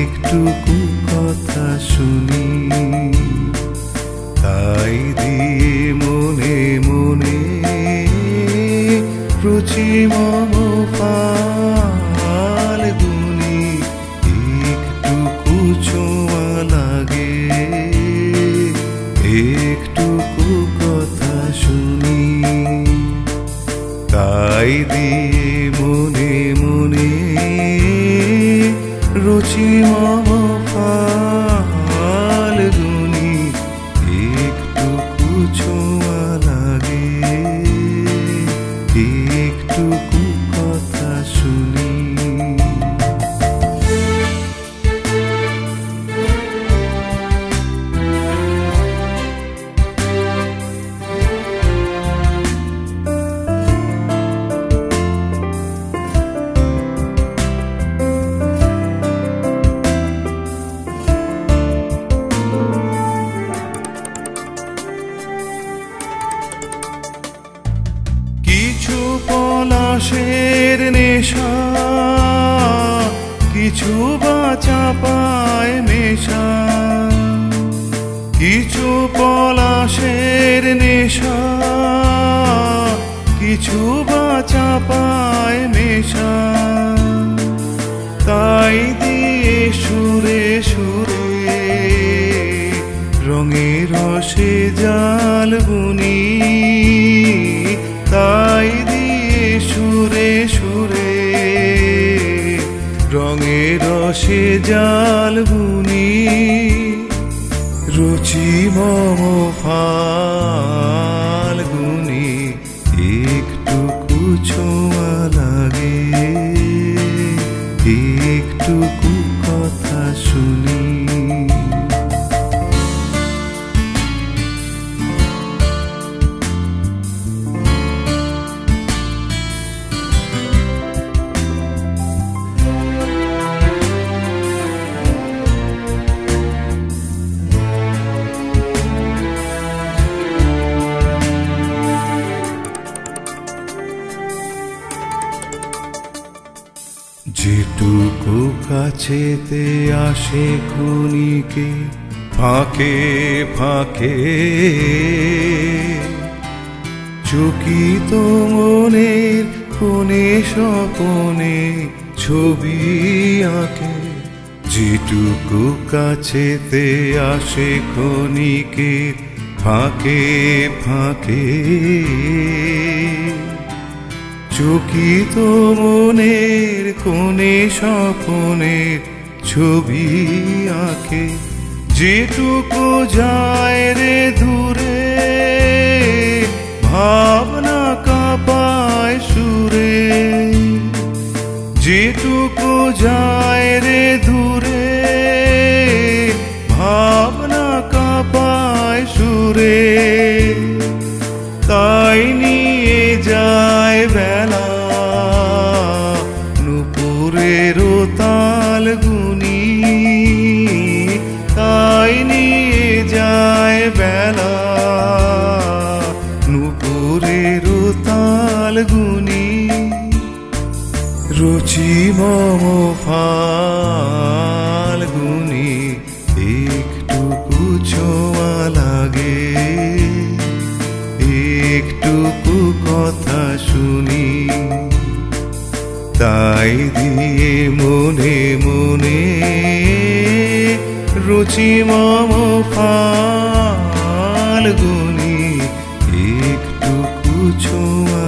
একটুকু কথা শুনি। তাই দিয়ে মনে মনে রুচি মম ফাল্গুনি, একটুকু ছোঁয়া লাগে, একটুকু কথা শুনি। তাই দিয়ে মনে মনে রুচি মম ফাল্গুনি, একটুকু ছোঁয়া লাগে, একটুকু কথা শুনি। কিছু পলাশের নেশা, কিছু বা চাপায় মেশা। কিছু পলাশের নেশা, কিছু বা চাপায় মেশা। তাই দিয়ে সুরে সুরে রঙের রসে জাল বুনি। তাই দিয়ে সুরে সুরে রঙের রসে জাল বুনি। রুচি মম ফাল্গুনি, একটুকু ছোঁয়া লাগে, একটুকু কথা শুনি। যেটুকু কাছেতে আসে ক্ষণিকে ফাঁকে ফাঁকে, চকিত মনের কোণে স্বপনে ছবি আঁকে। যেটুকু কাছেতে আসে ক্ষণিকে ফাঁকে ফাঁকে, চকিত মনের কোণে স্বপনের ছবি আঁকে। যেটুকু যায় রে দূরে ভাবনা কাঁপায় সুরে। যেটুকু যায় রে দূরে ভাবনা কাঁপায় সুরে। তাই নিয়ে যায় বেলা নুপুরের তাল গুনি। তাই নিয়ে যায় বেলা নুপুরের তাল গুনি। রুচি মম ফাল্গুনি, একটুকু ছোঁয়া লাগে, একটুকু কথা শুনি। তাই দিয়ে মনে মনে রুচি মম ফাল্গুনি, একটুকু ছোঁয়া